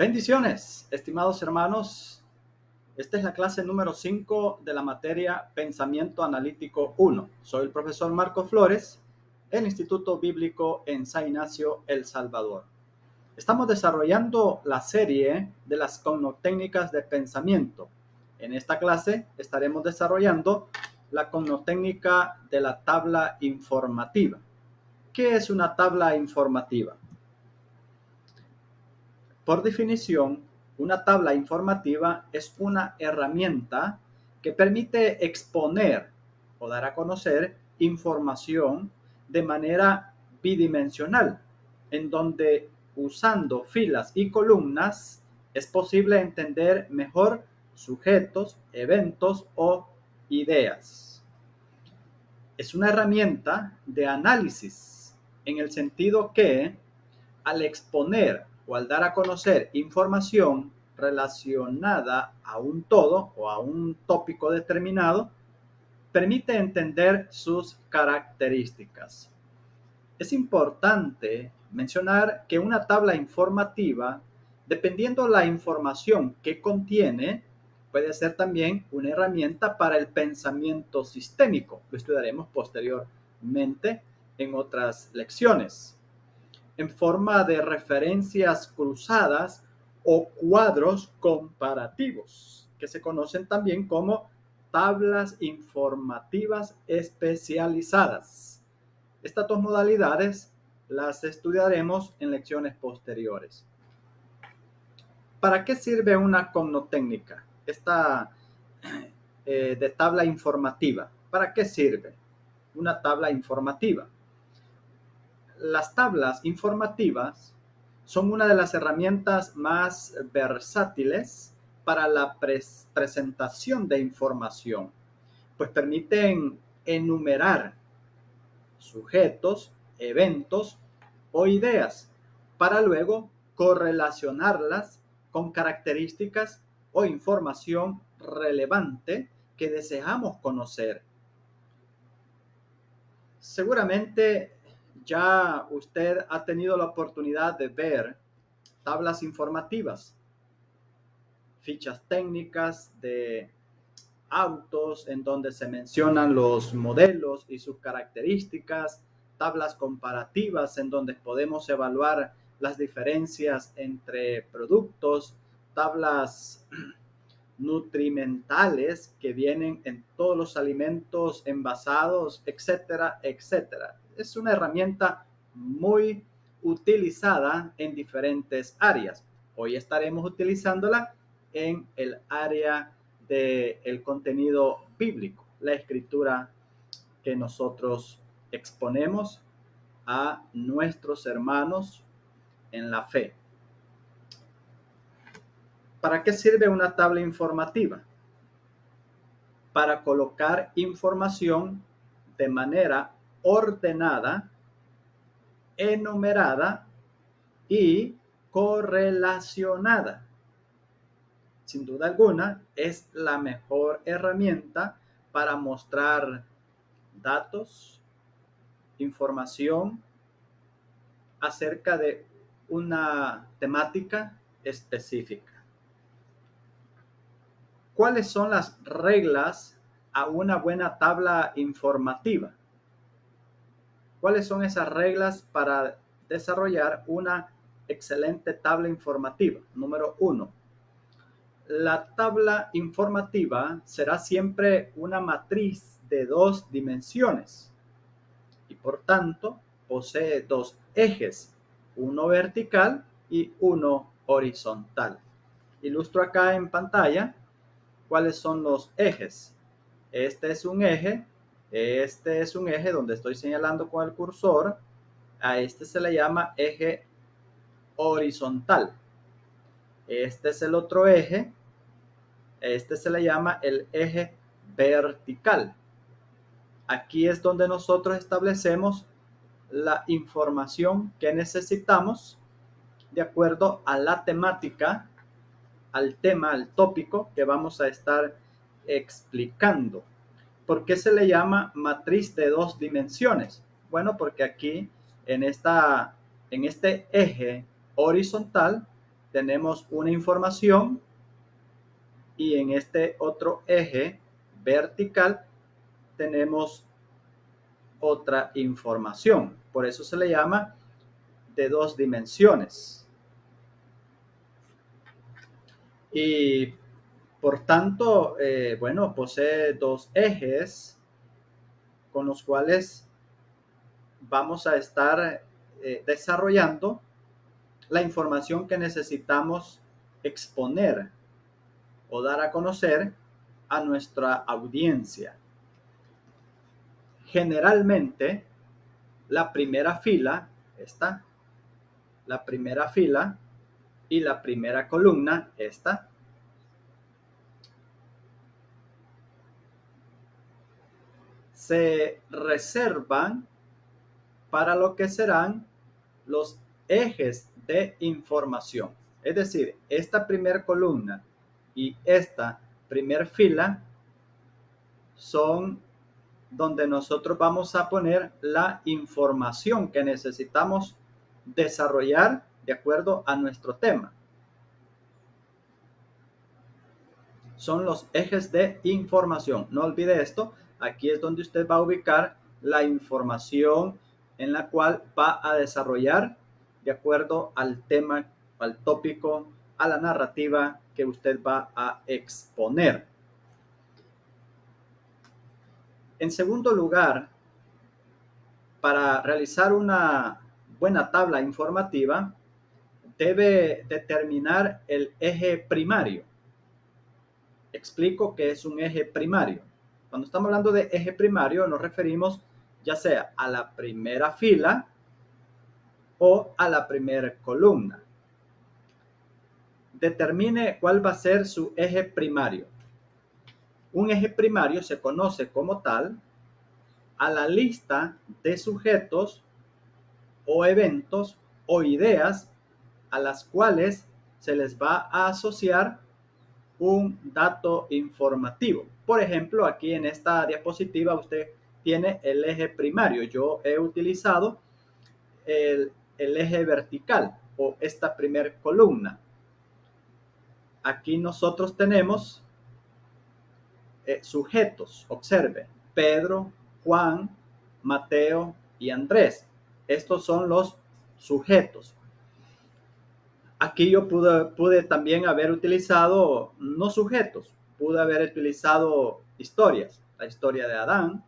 Bendiciones, estimados hermanos. Esta es la clase número 5 de la materia Pensamiento Analítico 1. Soy el profesor Marcos Flores, del Instituto Bíblico en San Ignacio, El Salvador. Estamos desarrollando la serie de las cognotécnicas de pensamiento. En esta clase estaremos desarrollando la cognotécnica de la tabla informativa. ¿Qué es una tabla informativa? Por definición, una tabla informativa es una herramienta que permite exponer o dar a conocer información de manera bidimensional, en donde usando filas y columnas es posible entender mejor sujetos, eventos o ideas. Es una herramienta de análisis en el sentido que al exponer o al dar a conocer información relacionada a un todo o a un tópico determinado, permite entender sus características. Es importante mencionar que una tabla informativa, dependiendo la información que contiene, puede ser también una herramienta para el pensamiento sistémico. Lo estudiaremos posteriormente en otras lecciones, en forma de referencias cruzadas o cuadros comparativos, que se conocen también como tablas informativas especializadas. Estas dos modalidades las estudiaremos en lecciones posteriores. ¿Para qué sirve una cognotécnica? Esta de tabla informativa. ¿Para qué sirve una tabla informativa? Las tablas informativas son una de las herramientas más versátiles para la presentación de información, pues permiten enumerar sujetos, eventos o ideas para luego correlacionarlas con características o información relevante que deseamos conocer. Seguramente ya usted ha tenido la oportunidad de ver tablas informativas, fichas técnicas de autos en donde se mencionan los modelos y sus características, tablas comparativas en donde podemos evaluar las diferencias entre productos, tablas nutrimentales que vienen en todos los alimentos envasados, etcétera, etcétera. Es una herramienta muy utilizada en diferentes áreas. Hoy estaremos utilizándola en el área del contenido bíblico, la escritura que nosotros exponemos a nuestros hermanos en la fe. ¿Para qué sirve una tabla informativa? Para colocar información de manera ordenada, enumerada y correlacionada. Sin duda alguna, es la mejor herramienta para mostrar datos, información acerca de una temática específica. ¿Cuáles son las reglas a una buena tabla informativa? ¿Cuáles son esas reglas para desarrollar una excelente tabla informativa? Número 1. La tabla informativa será siempre una matriz de 2 dimensiones y por tanto posee 2 ejes, uno vertical y uno horizontal. Ilustro acá en pantalla cuáles son los ejes. Este es un eje donde estoy señalando con el cursor. A este se le llama eje horizontal. Este es el otro eje. Este se le llama el eje vertical. Aquí es donde nosotros establecemos la información que necesitamos de acuerdo a la temática, al tema, al tópico que vamos a estar explicando. ¿Por qué se le llama matriz de 2 dimensiones? Bueno, porque aquí en este eje horizontal tenemos una información y en este otro eje vertical tenemos otra información. Por eso se le llama de dos dimensiones. Y por tanto, bueno, posee dos ejes con los cuales vamos a estar desarrollando la información que necesitamos exponer o dar a conocer a nuestra audiencia. Generalmente, la primera fila, esta, la primera fila y la primera columna, esta, se reservan para lo que serán los ejes de información. Es decir, esta primera columna y esta primera fila son donde nosotros vamos a poner la información que necesitamos desarrollar de acuerdo a nuestro tema. Son los ejes de información. No olvide esto. Aquí es donde usted va a ubicar la información en la cual va a desarrollar de acuerdo al tema, al tópico, a la narrativa que usted va a exponer. En segundo lugar, para realizar una buena tabla informativa, debe determinar el eje primario. Explico qué es un eje primario. Cuando estamos hablando de eje primario, nos referimos ya sea a la primera fila o a la primera columna. Determine cuál va a ser su eje primario. Un eje primario se conoce como tal a la lista de sujetos o eventos o ideas a las cuales se les va a asociar un dato informativo. Por ejemplo, aquí en esta diapositiva usted tiene el eje primario. Yo he utilizado el eje vertical o esta primera columna. Aquí nosotros tenemos sujetos. Observe, Pedro, Juan, Mateo y Andrés. Estos son los sujetos. Aquí yo pude también haber utilizado no sujetos, pude haber utilizado historias, la historia de Adán,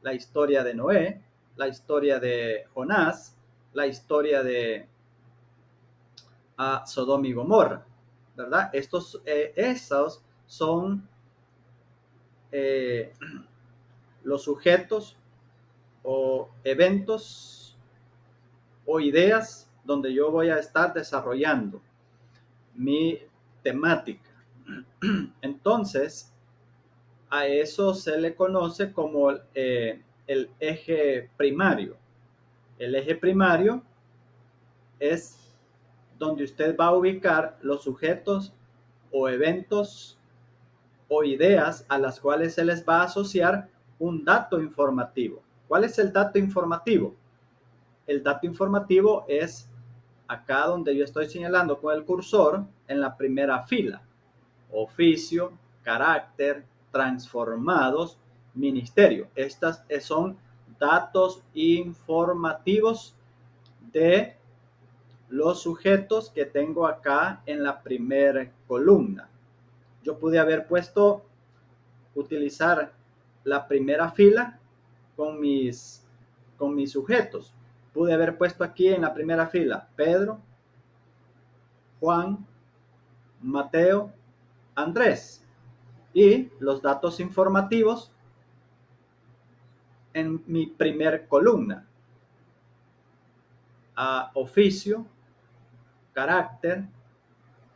la historia de Noé, la historia de Jonás, la historia de Sodoma y Gomorra, ¿verdad? Esos son los sujetos o eventos o ideas donde yo voy a estar desarrollando mi temática. Entonces, a eso se le conoce como el eje primario. El eje primario es donde usted va a ubicar los sujetos o eventos o ideas a las cuales se les va a asociar un dato informativo. ¿Cuál es el dato informativo? El dato informativo es acá donde yo estoy señalando con el cursor en la primera fila. Oficio, carácter, transformados, ministerio. Estas son datos informativos de los sujetos que tengo acá en la primera columna. Yo pude haber utilizar la primera fila con mis sujetos. Pude haber puesto aquí en la primera fila Pedro, Juan, Mateo, Andrés. Y los datos informativos en mi primer columna. Oficio, carácter,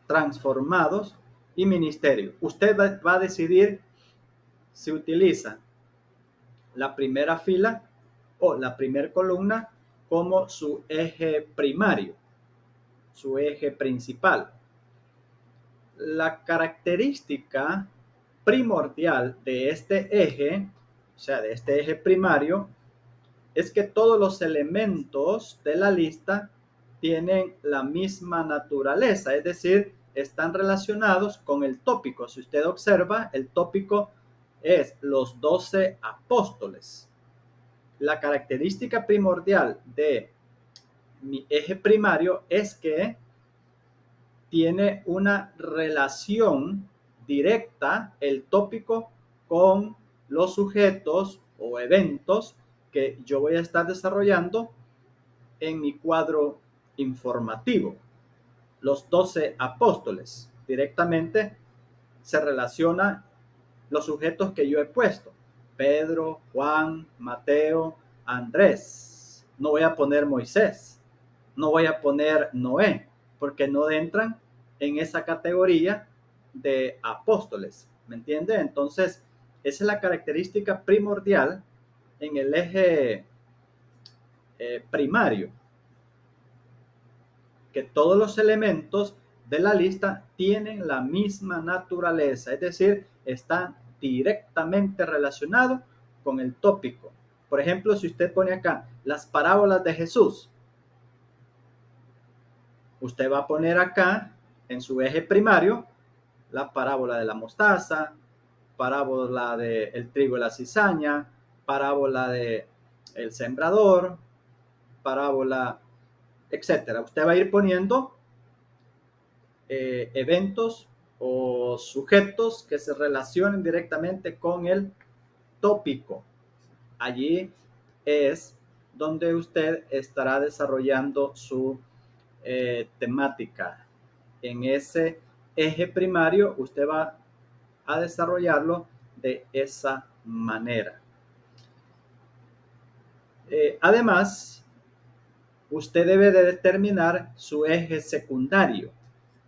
transformados y ministerio. Usted va a decidir si utiliza la primera fila o la primera columna como su eje primario, su eje principal. La característica primordial de este eje, o sea, de este eje primario, es que todos los elementos de la lista tienen la misma naturaleza, es decir, están relacionados con el tópico. Si usted observa, el tópico es los 12 apóstoles. La característica primordial de mi eje primario es que tiene una relación directa el tópico con los sujetos o eventos que yo voy a estar desarrollando en mi cuadro informativo. Los 12 apóstoles directamente se relacionan los sujetos que yo he puesto: Pedro, Juan, Mateo, Andrés. No voy a poner Moisés, no voy a poner Noé, porque no entran en esa categoría de apóstoles. ¿Me entiende? Entonces, esa es la característica primordial en el eje primario, que todos los elementos de la lista tienen la misma naturaleza, es decir, están directamente relacionados con el tópico. Por ejemplo, si usted pone acá las parábolas de Jesús, usted va a poner acá en su eje primario la parábola de la mostaza, parábola del trigo y la cizaña, parábola de el sembrador, parábola, etcétera. Usted va a ir poniendo eventos o sujetos que se relacionen directamente con el tópico. Allí es donde usted estará desarrollando su temática. En ese eje primario usted va a desarrollarlo de esa manera. Además, usted debe de determinar su eje secundario.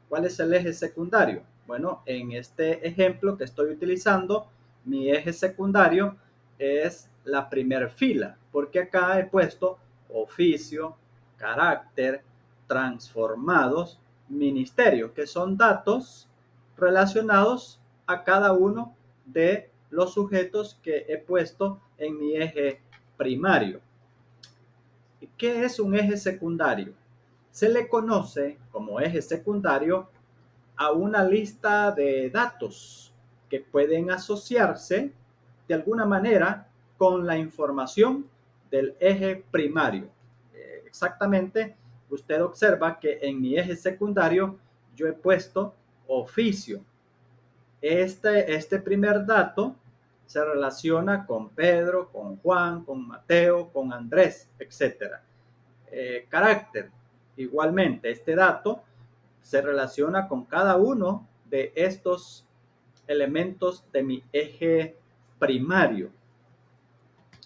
¿Cuál es el eje secundario? Bueno, en este ejemplo que estoy utilizando, mi eje secundario es la primera fila, porque acá he puesto oficio, carácter, transformados, ministerio, que son datos relacionados a cada uno de los sujetos que he puesto en mi eje primario. ¿Qué es un eje secundario? Se le conoce como eje secundario a una lista de datos que pueden asociarse de alguna manera con la información del eje primario. Exactamente, usted observa que en mi eje secundario yo he puesto oficio. Este primer dato se relaciona con Pedro, con Juan, con Mateo, con Andrés, etc. Carácter. Igualmente, este dato se relaciona con cada uno de estos elementos de mi eje primario.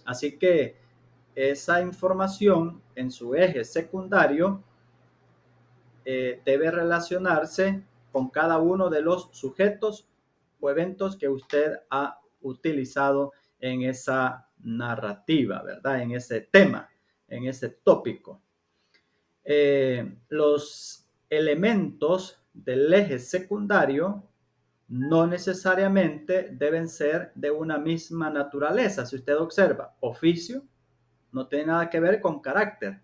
Así que esa información en su eje secundario debe relacionarse con cada uno de los sujetos o eventos que usted ha utilizado en esa narrativa, ¿verdad? En ese tema, en ese tópico. Los elementos del eje secundario no necesariamente deben ser de una misma naturaleza. Si usted observa, oficio no tiene nada que ver con carácter,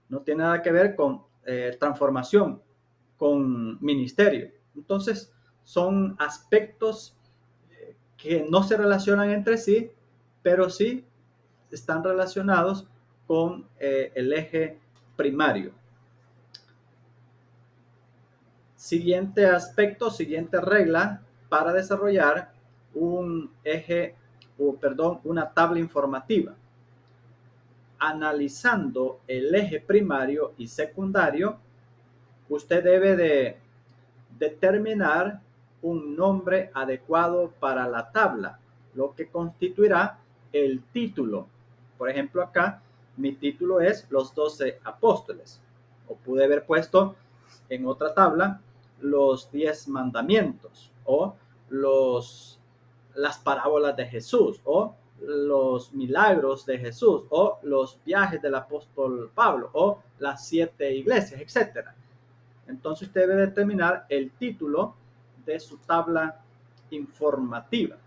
no tiene nada que ver con transformación, con ministerio. Entonces, son aspectos que no se relacionan entre sí, pero sí están relacionados con el eje primario. Siguiente aspecto, siguiente regla para desarrollar un eje, una tabla informativa. Analizando el eje primario y secundario, usted debe de determinar un nombre adecuado para la tabla, lo que constituirá el título. Por ejemplo, acá mi título es Los 12 Apóstoles, o pude haber puesto en otra tabla los 10 mandamientos, o las parábolas de Jesús, o los milagros de Jesús, o los viajes del apóstol Pablo, o las 7 iglesias, etcétera. Entonces usted debe determinar el título de su tabla informativa.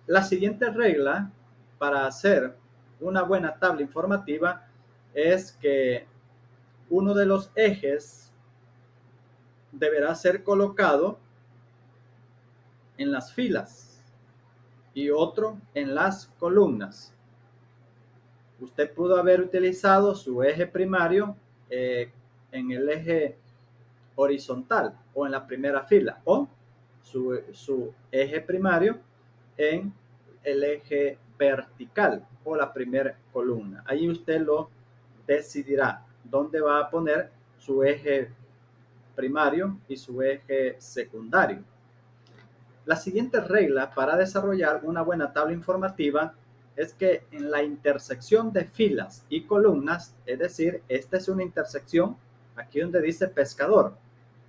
La siguiente regla para hacer una buena tabla informativa es que uno de los ejes deberá ser colocado en las filas y otro en las columnas. Usted pudo haber utilizado su eje primario en el eje horizontal o en la primera fila, o su eje primario en el eje vertical o la primera columna. Ahí usted lo decidirá dónde va a poner su eje primario y su eje secundario. La siguiente regla para desarrollar una buena tabla informativa es que en la intersección de filas y columnas, es decir, esta es una intersección aquí donde dice pescador,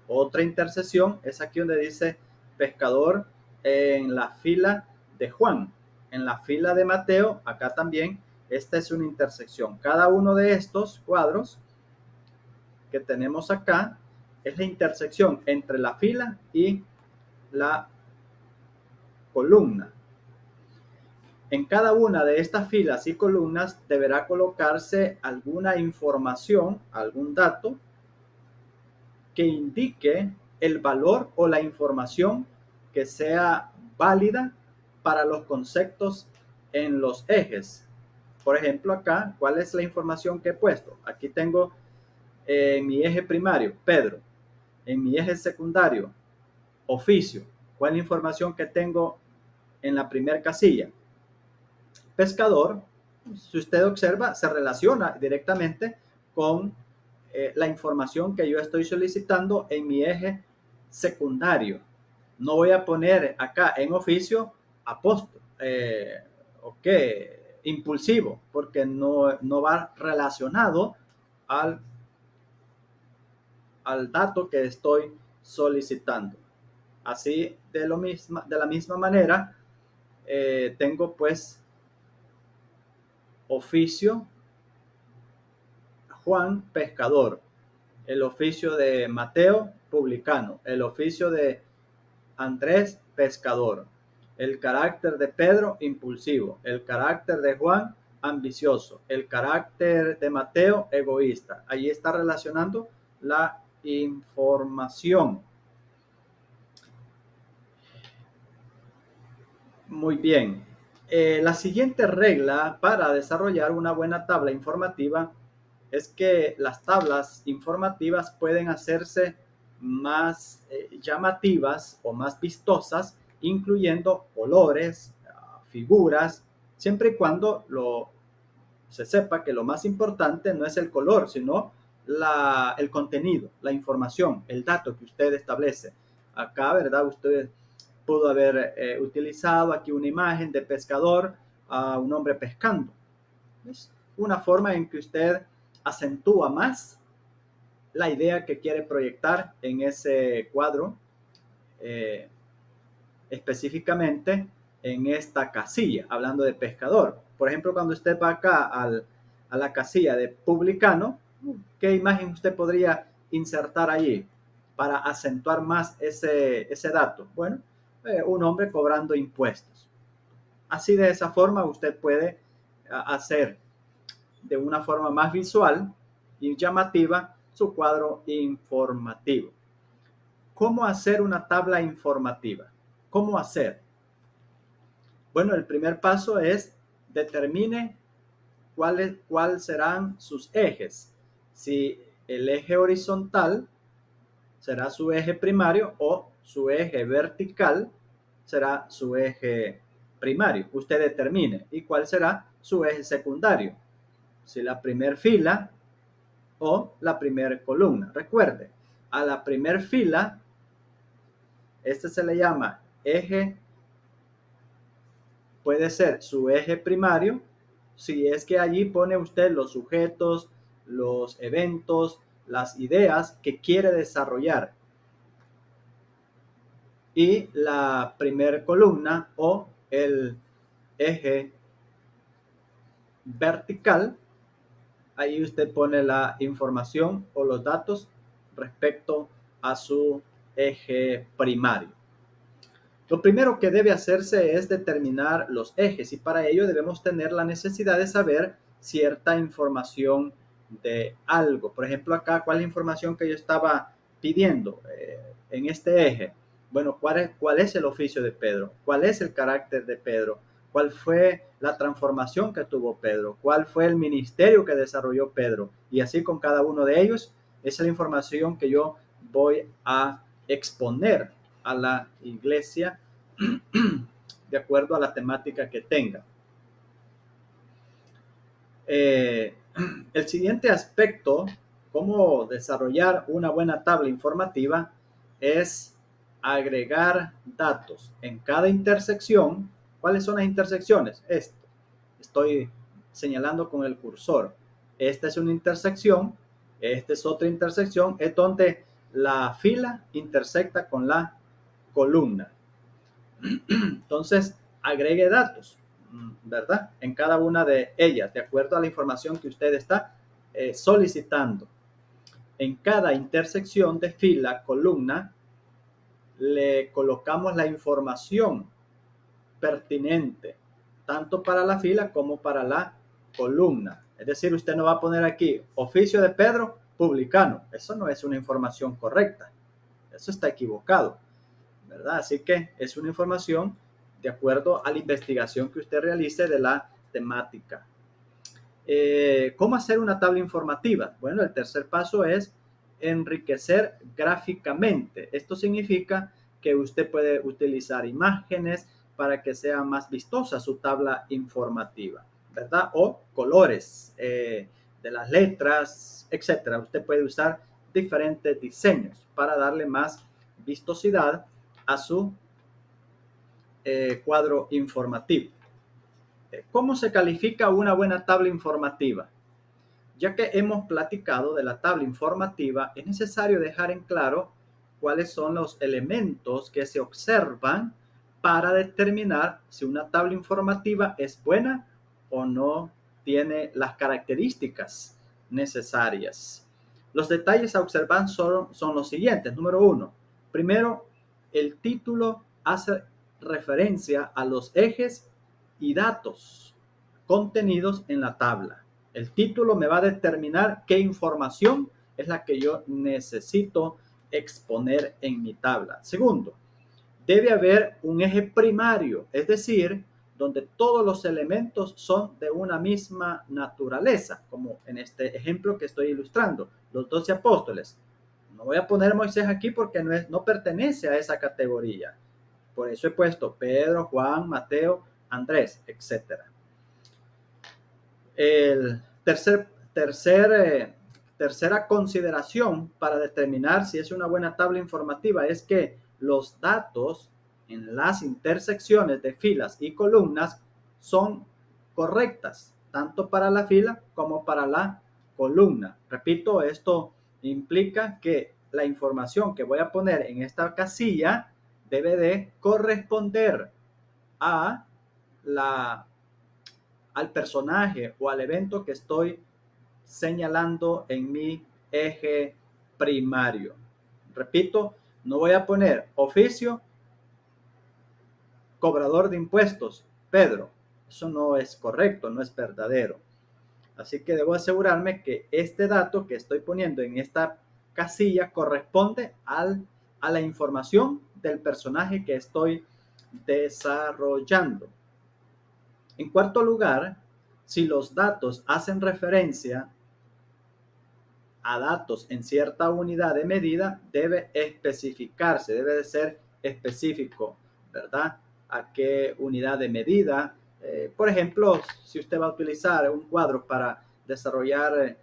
otra intersección es aquí donde dice pescador en la fila de Juan, en la fila de Mateo, acá también, esta es una intersección. Cada uno de estos cuadros que tenemos acá es la intersección entre la fila y la columna. En cada una de estas filas y columnas deberá colocarse alguna información, algún dato que indique el valor o la información que sea válida para los conceptos en los ejes. Por ejemplo, acá, ¿cuál es la información que he puesto? Aquí tengo en mi eje primario, Pedro. En mi eje secundario, oficio. ¿Cuál es la información que tengo en la primera casilla? Pescador. Si usted observa, se relaciona directamente con la información que yo estoy solicitando en mi eje secundario. No voy a poner acá en oficio apóstol, impulsivo, porque no va relacionado al dato que estoy solicitando. Así, de la misma manera, tengo pues oficio Juan pescador, el oficio de Mateo publicano, el oficio de Andrés pescador, el carácter de Pedro impulsivo, el carácter de Juan ambicioso, el carácter de Mateo egoísta. Allí está relacionando la información. Muy bien. La siguiente regla para desarrollar una buena tabla informativa es que las tablas informativas pueden hacerse más llamativas o más vistosas, incluyendo colores, figuras, siempre y cuando se sepa que lo más importante no es el color, sino el contenido, la información, el dato que usted establece. Acá, ¿verdad? Usted pudo haber utilizado aquí una imagen de pescador a un hombre pescando. Es una forma en que usted acentúa más la idea que quiere proyectar en ese cuadro, eh, específicamente en esta casilla, hablando de pescador. Por ejemplo, cuando usted va acá a la casilla de publicano, ¿qué imagen usted podría insertar allí para acentuar más ese dato? Bueno, un hombre cobrando impuestos. Así, de esa forma usted puede hacer de una forma más visual y llamativa su cuadro informativo. ¿Cómo hacer una tabla informativa? ¿Cómo hacer? Bueno, el primer paso es determine cuáles serán sus ejes. Si el eje horizontal será su eje primario o su eje vertical será su eje primario. Usted determine. ¿Y cuál será su eje secundario? Si la primera fila o la primera columna. Recuerde, a la primera fila, este se le llama eje, puede ser su eje primario, si es que allí pone usted los sujetos, los eventos, las ideas que quiere desarrollar. Y la primera columna o el eje vertical, ahí usted pone la información o los datos respecto a su eje primario. Lo primero que debe hacerse es determinar los ejes y para ello debemos tener la necesidad de saber cierta información de algo. Por ejemplo, acá, ¿cuál es la información que yo estaba pidiendo en este eje? Bueno, ¿cuál es el oficio de Pedro? ¿Cuál es el carácter de Pedro? ¿Cuál fue la transformación que tuvo Pedro? ¿Cuál fue el ministerio que desarrolló Pedro? Y así con cada uno de ellos, esa es la información que yo voy a exponer a la iglesia de acuerdo a la temática que tenga. El siguiente aspecto, cómo desarrollar una buena tabla informativa, es agregar datos en cada intersección. ¿Cuáles son las intersecciones? Estoy señalando con el cursor. Esta es una intersección, esta es otra intersección, es donde la fila intersecta con la columna. Entonces, agregue datos, ¿verdad? En cada una de ellas, de acuerdo a la información que usted está solicitando. En cada intersección de fila, columna, le colocamos la información pertinente, tanto para la fila como para la columna. Es decir, usted no va a poner aquí oficio de Pedro, publicano. Eso no es una información correcta. Eso está equivocado, ¿verdad? Así que es una información de acuerdo a la investigación que usted realice de la temática. ¿Cómo hacer una tabla informativa? Bueno, el tercer paso es enriquecer gráficamente. Esto significa que usted puede utilizar imágenes para que sea más vistosa su tabla informativa, ¿verdad? O colores de las letras, etcétera. Usted puede usar diferentes diseños para darle más vistosidad a su cuadro informativo. ¿Cómo se califica una buena tabla informativa? Ya que hemos platicado de la tabla informativa, es necesario dejar en claro cuáles son los elementos que se observan para determinar si una tabla informativa es buena o no tiene las características necesarias. Los detalles a observar son los siguientes. Número uno, primero, el título hace referencia a los ejes y datos contenidos en la tabla. El título me va a determinar qué información es la que yo necesito exponer en mi tabla. Segundo, debe haber un eje primario, es decir, donde todos los elementos son de una misma naturaleza, como en este ejemplo que estoy ilustrando, los 12 apóstoles. No voy a poner Moisés aquí porque no pertenece a esa categoría. Por eso he puesto Pedro, Juan, Mateo, Andrés, etcétera. El tercera consideración para determinar si es una buena tabla informativa es que los datos en las intersecciones de filas y columnas son correctas, tanto para la fila como para la columna. Repito, esto implica que la información que voy a poner en esta casilla debe de corresponder a al personaje o al evento que estoy señalando en mi eje primario. Repito, no voy a poner oficio, cobrador de impuestos, Pedro. Eso no es correcto, no es verdadero. Así que debo asegurarme que este dato que estoy poniendo en esta casilla corresponde a la información del personaje que estoy desarrollando. En cuarto lugar, si los datos hacen referencia a datos en cierta unidad de medida, debe especificarse, debe de ser específico, ¿verdad? ¿A qué unidad de medida? Por ejemplo, si usted va a utilizar un cuadro para desarrollar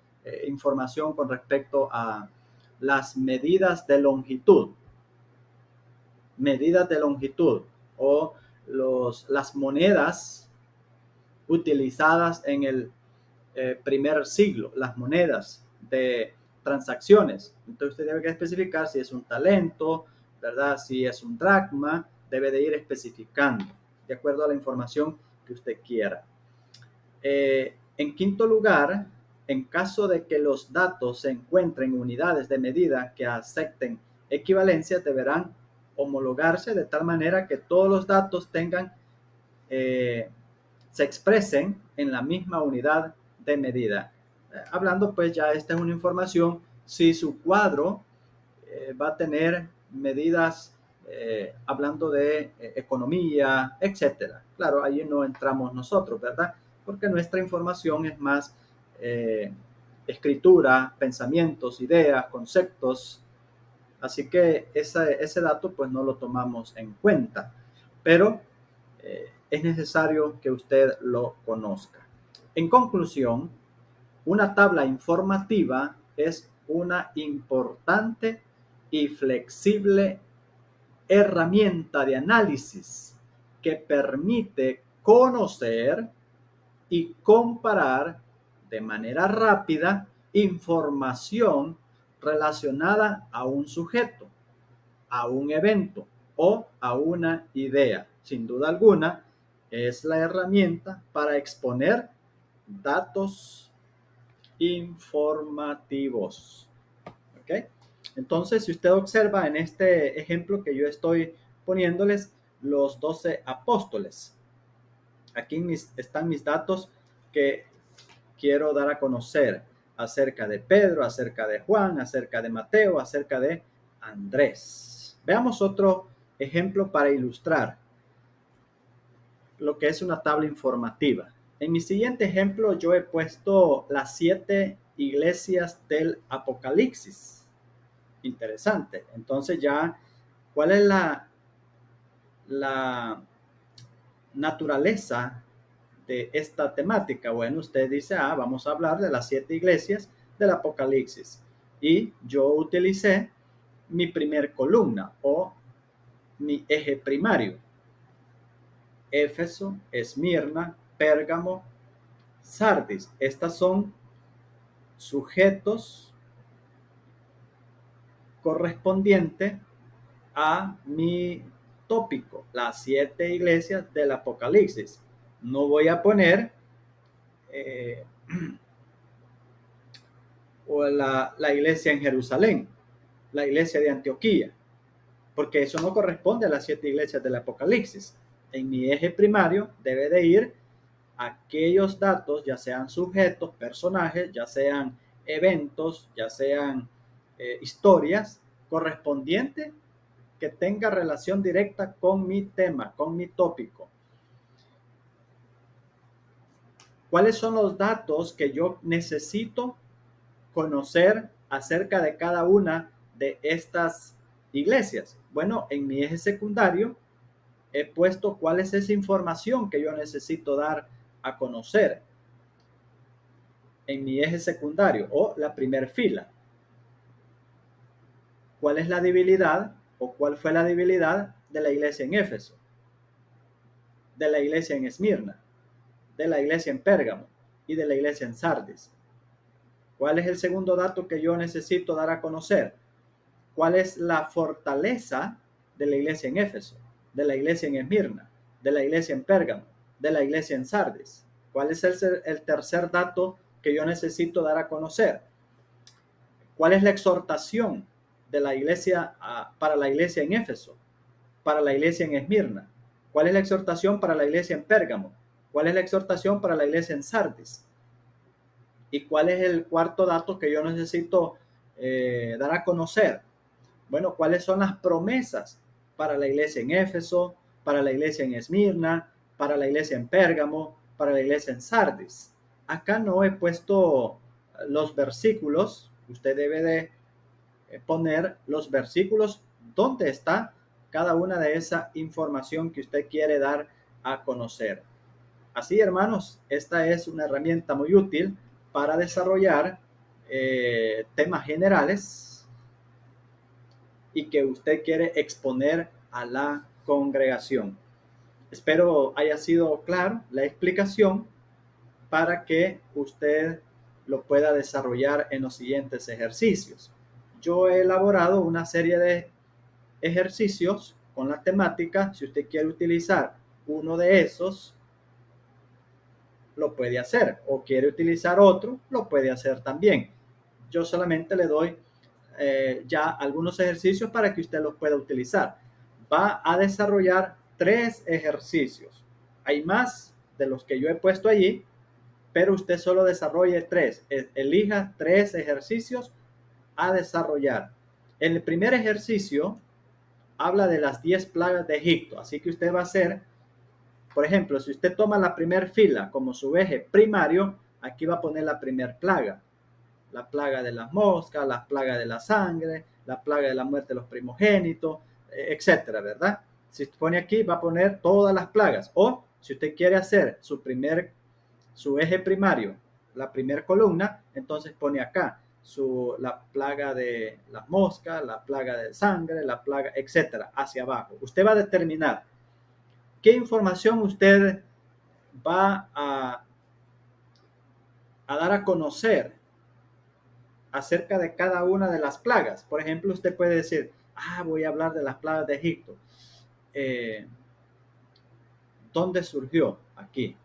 información con respecto a las medidas de longitud o las monedas utilizadas en el primer siglo, las monedas de transacciones. Entonces usted debe especificar si es un talento, ¿verdad? Si es un dracma, debe de ir especificando de acuerdo a la información que usted quiera. En quinto lugar, en caso de que los datos se encuentren en unidades de medida que acepten equivalencia, deberán homologarse de tal manera que todos los datos se expresen en la misma unidad de medida. hablando pues ya esta es una información, si su cuadro va a tener medidas hablando de economía, etcétera. Claro, ahí no entramos nosotros, ¿verdad? Porque nuestra información es más eh, escritura, pensamientos, ideas, conceptos. Así que ese dato pues no lo tomamos en cuenta. Pero es necesario que usted lo conozca. En conclusión, una tabla informativa es una importante y flexible herramienta de análisis que permite conocer y comparar de manera rápida información relacionada a un sujeto, a un evento o a una idea. Sin duda alguna, es la herramienta para exponer datos informativos. ¿Ok? Entonces, si usted observa en este ejemplo que yo estoy poniéndoles, los 12 apóstoles. Aquí están mis datos que quiero dar a conocer acerca de Pedro, acerca de Juan, acerca de Mateo, acerca de Andrés. Veamos otro ejemplo para ilustrar lo que es una tabla informativa. En mi siguiente ejemplo yo he puesto las 7 iglesias del Apocalipsis. Interesante. Entonces ya, ¿cuál es la naturaleza de esta temática? Bueno, usted dice, vamos a hablar de las 7 iglesias del Apocalipsis. Y yo utilicé mi primer columna o mi eje primario. Éfeso, Esmirna, Pérgamo, Sardis. Estas son sujetos correspondientes a mi tópico, las 7 iglesias del Apocalipsis. No voy a poner o la iglesia en Jerusalén, la iglesia de Antioquía, porque eso no corresponde a las 7 iglesias del Apocalipsis. En mi eje primario debe de ir aquellos datos, ya sean sujetos, personajes, ya sean eventos, ya sean historias correspondientes que tenga relación directa con mi tema, con mi tópico. ¿Cuáles son los datos que yo necesito conocer acerca de cada una de estas iglesias? Bueno, en mi eje secundario he puesto cuál es esa información que yo necesito dar a conocer en mi eje secundario o la primera fila. ¿Cuál es la debilidad o cuál fue la debilidad de la iglesia en Éfeso, de la iglesia en Esmirna, de la iglesia en Pérgamo y de la iglesia en Sardis? ¿Cuál es el segundo dato que yo necesito dar a conocer? ¿Cuál es la fortaleza de la iglesia en Éfeso, de la iglesia en Esmirna, de la iglesia en Pérgamo, de la iglesia en Sardis? ¿Cuál es el tercer dato que yo necesito dar a conocer? ¿Cuál es la exhortación de la iglesia para la iglesia en Éfeso, para la iglesia en Esmirna? ¿Cuál es la exhortación para la iglesia en Pérgamo? ¿Cuál es la exhortación para la iglesia en Sardis? ¿Y cuál es el cuarto dato que yo necesito dar a conocer? Bueno, ¿cuáles son las promesas para la iglesia en Éfeso, para la iglesia en Esmirna, para la iglesia en Pérgamo, para la iglesia en Sardis? Acá no he puesto los versículos. Usted debe de poner los versículos donde está cada una de esa información que usted quiere dar a conocer. Así, hermanos, esta es una herramienta muy útil para desarrollar temas generales y que usted quiere exponer a la congregación. Espero haya sido claro la explicación para que usted lo pueda desarrollar en los siguientes ejercicios. Yo he elaborado una serie de ejercicios con la temática. Si usted quiere utilizar uno de esos, lo puede hacer, o quiere utilizar otro, lo puede hacer también. Yo solamente le doy ya algunos ejercicios para que usted los pueda utilizar. Va a desarrollar 3 ejercicios. Hay más de los que yo he puesto allí, pero usted solo desarrolle 3. Elija 3 ejercicios a desarrollar. El primer ejercicio habla de las 10 plagas de Egipto, así que usted va a hacer, por ejemplo, si usted toma la primera fila como su eje primario, aquí va a poner la primera plaga. La plaga de las moscas, la plaga de la sangre, la plaga de la muerte de los primogénitos, etcétera, ¿verdad? Si pone aquí, va a poner todas las plagas. O si usted quiere hacer su eje primario, la primera columna, entonces pone acá la plaga de las moscas, la plaga de sangre, la plaga, etcétera, hacia abajo. Usted va a determinar qué información usted va a dar a conocer acerca de cada una de las plagas. Por ejemplo, usted puede decir, voy a hablar de las plagas de Egipto. ¿Dónde surgió? Aquí.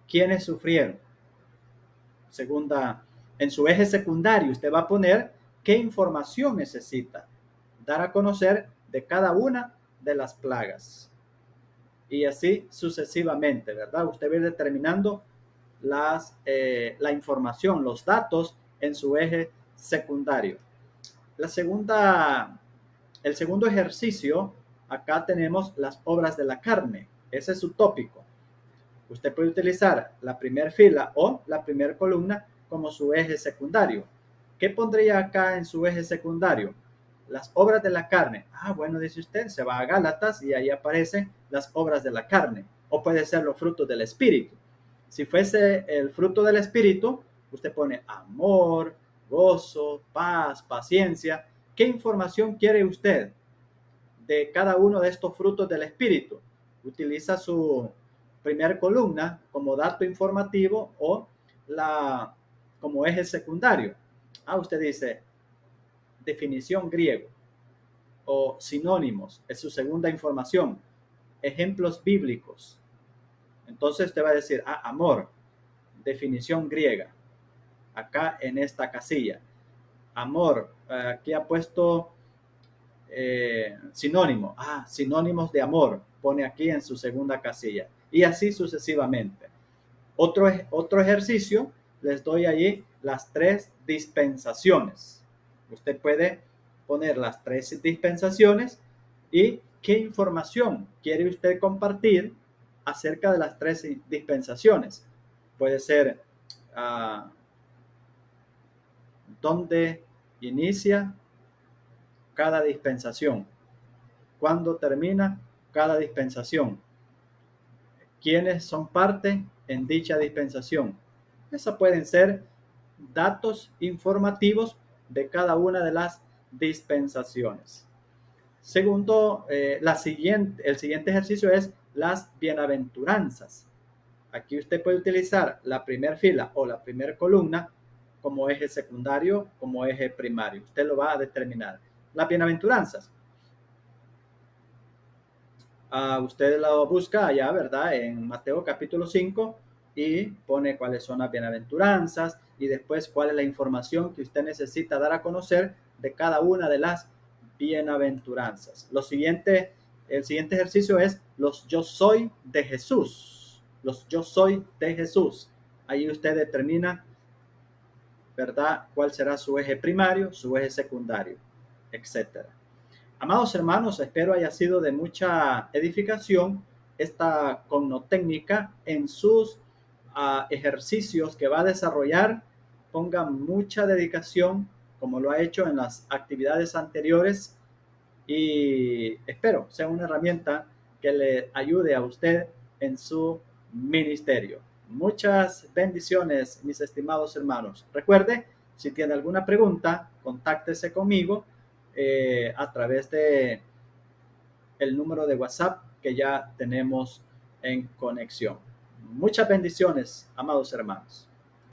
¿Quiénes sufrieron? Segunda, en su eje secundario, usted va a poner qué información necesita dar a conocer de cada una de las plagas. Y así sucesivamente, ¿verdad? Usted va a ir determinando la información, los datos en su eje secundario. El segundo ejercicio, acá tenemos las obras de la carne. Ese es su tópico. Usted puede utilizar la primera fila o la primera columna como su eje secundario. ¿Qué pondría acá en su eje secundario? Las obras de la carne. Bueno, dice usted, se va a Gálatas y ahí aparecen las obras de la carne. O puede ser los frutos del Espíritu. Si fuese el fruto del Espíritu, usted pone amor, gozo, paz, paciencia. ¿Qué información quiere usted de cada uno de estos frutos del Espíritu? Utiliza su primera columna como dato informativo o como eje secundario. Usted dice definición griego o sinónimos, es su segunda información. Ejemplos bíblicos. Entonces usted va a decir, amor, definición griega, acá en esta casilla. Amor, aquí ha puesto sinónimo. Sinónimos de amor, pone aquí en su segunda casilla. Y así sucesivamente. Otro ejercicio, les doy allí las 3 dispensaciones. Usted puede poner las 3 dispensaciones y qué información quiere usted compartir acerca de las 3 dispensaciones. Puede ser dónde inicia cada dispensación, cuándo termina cada dispensación, quiénes son parte en dicha dispensación. Esas pueden ser datos informativos de cada una de las dispensaciones. Segundo, el siguiente ejercicio es las bienaventuranzas. Aquí usted puede utilizar la primera fila o la primera columna como eje secundario, como eje primario. Usted lo va a determinar. Las bienaventuranzas. Usted lo busca allá, ¿verdad? En Mateo capítulo 5 y pone cuáles son las bienaventuranzas y después cuál es la información que usted necesita dar a conocer de cada una de las bienaventuranzas. El siguiente ejercicio es los yo soy de Jesús. Los yo soy de Jesús. Ahí usted determina, ¿verdad? Cuál será su eje primario, su eje secundario, etcétera. Amados hermanos, espero haya sido de mucha edificación esta cognotécnica en sus ejercicios que va a desarrollar. Ponga mucha dedicación como lo ha hecho en las actividades anteriores y espero sea una herramienta que le ayude a usted en su ministerio. Muchas bendiciones, mis estimados hermanos. Recuerde, si tiene alguna pregunta, contáctese conmigo a través de el número de WhatsApp que ya tenemos en conexión. Muchas bendiciones, amados hermanos.